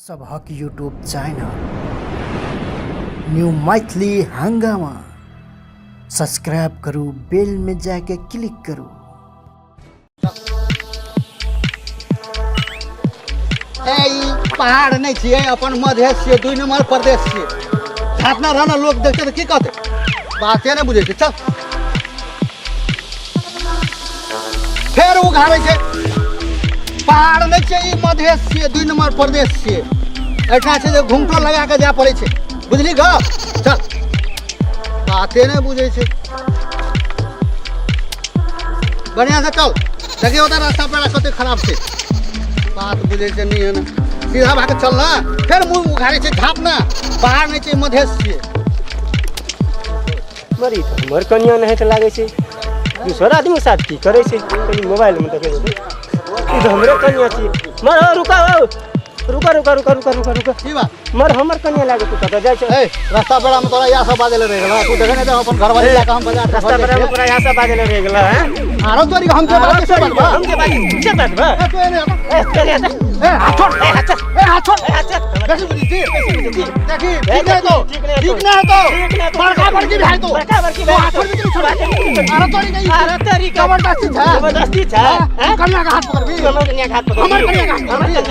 सबहक YouTube channel new Maithili हंगामा subscribe करू, बेल में जाके क्लिक करू। पहाड़ नहीं छे, अपन मधेश छे, 2 नंबर प्रदेश छे। घाटना रहना लोग देखते तो की कहते, बाते नहीं बुझे। चल फिर उघारे छे, पहाड़ नहीं छे, मधेश छे, 2 नंबर प्रदेश छे। ऐठा छे जे घुंघटो लगा के जा पड़े छे, बुझली ग? चल बाते नहीं बुझे छे, बढ़िया से चल। देखिए उधर रास्ता पेड़ा कते खराब छे, बात बुझे छे नहीं है ना। सीधा भाग चल ना, फिर मुंह उघारे छे, झाप ना। पहाड़ नहीं छे, मधेश छे। मरी तो हमर कन्या नहीं तो लागे छे, दूसरा आदमी साथ की करे छे। कहीं मोबाइल में देखे ई तो हमरे कन्या छे। मर रुका रुका की बात? मर हमर कन्या लागे तू कत जाय छे? ए रास्ता पेड़ा में तोरा या सब बाजेले रह गेला, तू देखे नहीं तो अपन घर वाली जाके हम बाजार रास्ता पर हम पूरा यहाँ से बाजेले रह गेला हैं। आरो तोरी हम के बात से बात बा, हम के बात से बात बा। ए तो ने चले आता ए हाथ छोड़, ए हाथ छोड़। कैसे बुझी थी? देखी ठीक है तो ठीक ना है तो बड़का बड़की भी है तो हाथ छोड़ भी छोड़ा। आरो तोरी जबरदस्ती था, हैं? कन्या का हाथ पकड़ भी, हमर कन्या का हाथ पकड़, हमर कन्या का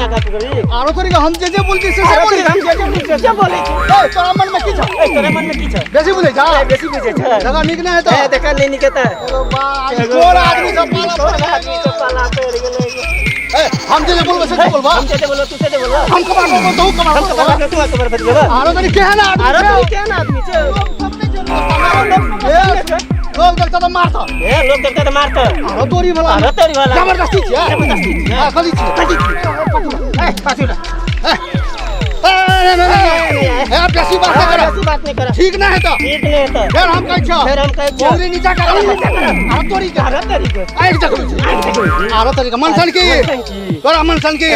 हाथ पकड़। आरो तोरी हम जे बोलती से बोली, हम जे बोले छे। ए तोरा मन में की छ? तोरा मन में की छ? बेसी बुझे जा, बेसी बुझे छ। जगह निक ना है तो ए देखा नहीं निकता। चोर आदमी सब पाला पेड़ गेले। ए हम जे बोलबो से बोलबो, हम जे बोलो तू से बोलो। हम कमार को तो कमार तू कबर बच गेबा। आरो तोरी केहन आदमी? आरो तू केहन आदमी छे? लोग देखता तो मारता, ए लोग देखता तो मारता। आरो तोरी वाला जबरदस्ती छे, हां कदी छे। ए पाछुला ए बेसी बात नहीं कर, ठीक ना है तो ठीक नहीं है तो फिर हम कह छ, फिर हम कह छ उंगली नीचा कर। आरो तोरी के आई तक आरो तोरी का मनसन की तोरा मनसन की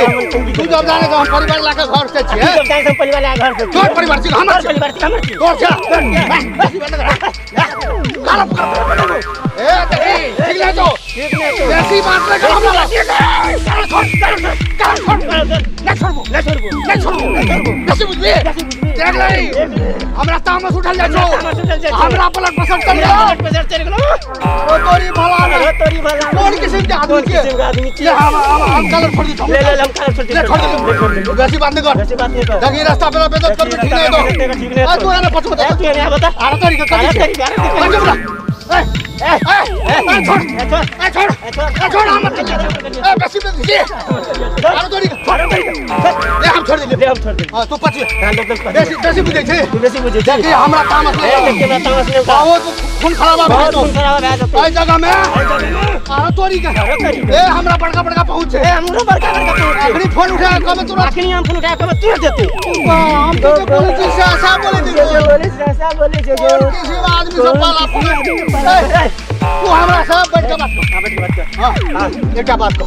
तू जब जाने तो हम परिवार लाके घर से छी। जब जाए सब परिवार आ घर से तोर परिवार छी, हमर परिवार हमर छी। तोर छ काला पकड़। ए देखी ठीक ना तो ठीक नहीं तो बेसी बात नहीं कर, हमरा बेसी बुझली देख लई हमरा तामस उठल जाय छो, हमरा पलक पसंद कर लो। ओ तोरी भला कौन किस्म के आदमी के हम कलर छोड़ दी, ले हम कलर छोड़ दी। बेसी बात नहीं कर। देखी रास्ता पे बेइज्जत कर, ठीक नहीं तो तू आने पछो बता, तू आने बता। आरो तोरी का छोड़ हम बेसी बुझली आरो तोरी ले हम छोड़ दे। हां तू पछ बेसी बुझे छे, बेसी बुझे छे। देखी हमरा तामस नहीं बहुत खून खराब है तो आई जगह में आरो तोरी का ए हमरा बड़का पहुंच है। हमरो बड़का आखिरी फोन उठा कब तू आखिरी हम फोन उठा कब तू देते। हम तो बोले छी ऐसा बोले छी किसी आदमी से पाला तू हमरा सब बैठ के बात कर। हां एकटा बात कह,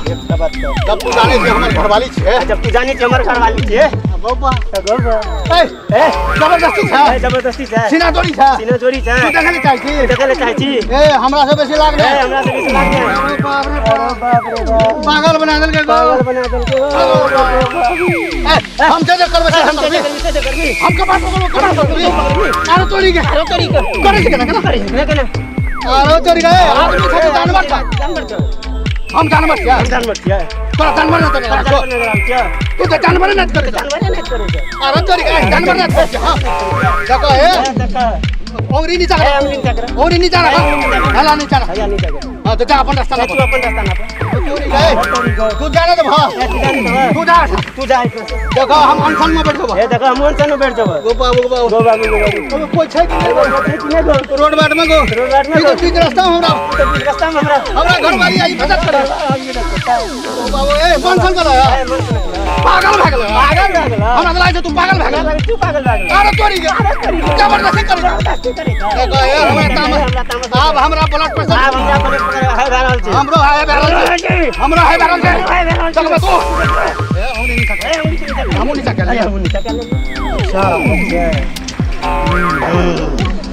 जब तू जाने कि हमर घरवाली छे, जब तू जाने कि हमर घरवाली छे बाबा गोबा ए जबरदस्ती छे, सीना जोड़ी छे, तू देखे ले चाहे छी ए हमरा से बेसी लाग ए हमरा से बेसी लाग गया। बाप रे बाप पागल बना देल के हम जे करबे हम के बात करबे आरो तोरी के करे छी केना आरो तोरी के आदमी छे जानवर छ, हम जानवर छियै तोरा जानवर न करे तू तो जानवर न करे आरो तोरी के जानवर न करे। हां देखो ए ओंगरी नीचा कर, ओंगरी नीचा रख, हला नीचा रख। हां तो जा अपन रास्ता ना, तू जाने दे भाई, तू जा देखो हम अनशन में बैठ जाबो। ए देखो हम अनशन में बैठ जाबो। गोबा तो कोई छै कि नहीं रोड बाट में गो ठीक रास्ता हमरा घर वाली आई मदद करे। बाबू ए अनशन कर पागल भाग गेल हमरा तो लागे तू पागल भाग गेल। अरे तोरी के जबरदस्ती कर देखो ए हमरा तामस अब हमरा ब्लड प्रेशर है रहल छै, हमरो है बैरल छै, हमरा है बैरल छै। चल बस ए हमनी नहीं सके, हमनी नहीं सके।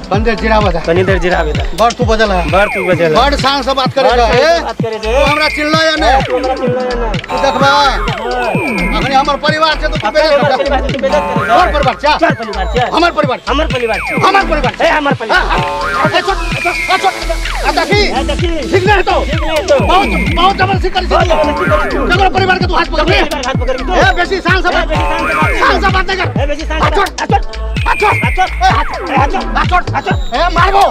अच्छा बंदे जीरा बजा कनी देर जीरा बेटा बड़ तू बजल है बर तू बजेला बड़ शान से बात करेगा बात करे तू जे हमरा चिल्ला या नहीं तू हमरा चिल्ला ना तू देखबा अखनी हमर परिवार से तू बेइज्जत कर तू बेइज्जत करे हमर परिवार छा चार परिवार छे हमर परिवार हमर परिवार छे हमर परिवार ए हमर परिवार देखी देखी ठीक नहीं तो ठीक नहीं तो बहुत बहुत जबरदस्ती करी जगह परिवार के तू हाथ पकड़ ले हाथ पकड़ के ए बेसी शान से बात नहीं कर ए बेसी शांत ए मारबो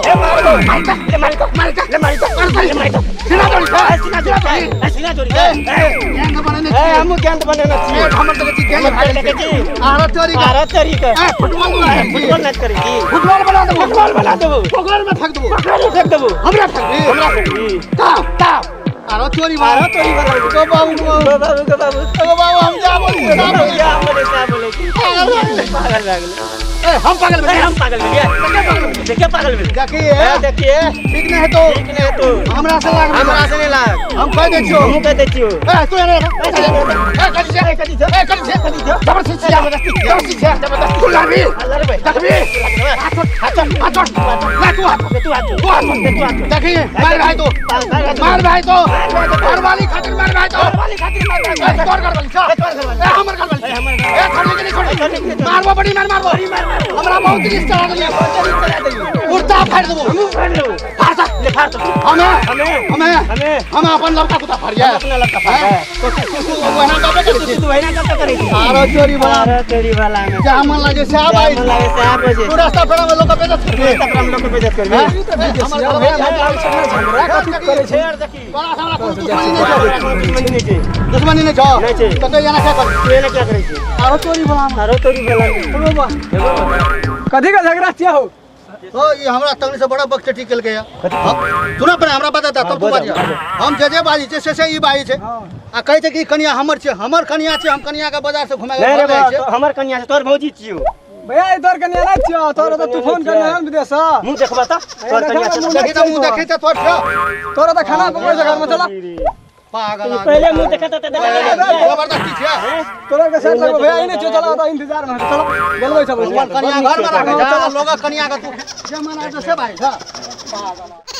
सीना जोड़ी हम ज्ञान बनेना फुटबॉल मैच करेगी फुटबॉल बना दो फुटबॉल में फेंक दो फेंक देबो हमरा फेंक दे ताप आरो चोरी वाला गो बाबू हम जा बोली पागल लागले हम पागल हम पागल देखिए पागल देखिए ठीक नहीं है तो हमरा से नहीं लाग हम कह दे छियो ए तू एने जबरदस्ती तू लाबी देखबी देखिए मार भाई तो घरवाली खातिर मार भाई तो तोर घरवाली हमर घरवाली ए छोड़ के नहीं छोड़ मारबो बड़ी मारबो हमरा बहुत रिश्ता लागल कुर्ता फाड़ देबो फाड़ ले फाड़ हम अपन लड़का कुत्ता फाड़ गया अपना लड़का फाड़ तू वही ना करे आरो चोरी वाला में जा मन लागे से आ भाई तू रास्ता पेड़ा में लोग बेइज्जत करबे हमर कथि करे छे यार देखी बड़ा सारा दुश्मनी नहीं छ तो जाना क्या कर तू एने क्या करे छे आरो चोरी वाला कथि का झगड़ा छिया हो ये हमरा तंगनी से बड़ा बक्स टिकल गया सुना पर हमरा बताता तब तू बाजी हम जे बाजी छे से ई बाजी छे आ कहै छै कि कनिया हमर छे हमर कनिया छे हम कनिया के बाजार से घुमा नहीं रे हमर कन्या से तोर भौजी छियो भैया इधर कन्या ना छियो तोरा तो तू फोन करना है विदेश मुंह देखबा त तोर कन्या से देखि त मुंह देखि त तोर छे तोरा तो खाना पकड़ से घर में चला पागल पहले मुंह देखता त जबरदस्ती छे तोरा के सेट लगो भैया इने चला तो इंतजार में चला बोलबै सब कनिया घर में रखे जा लोग कनिया के तू जमाना से भाई छ पागल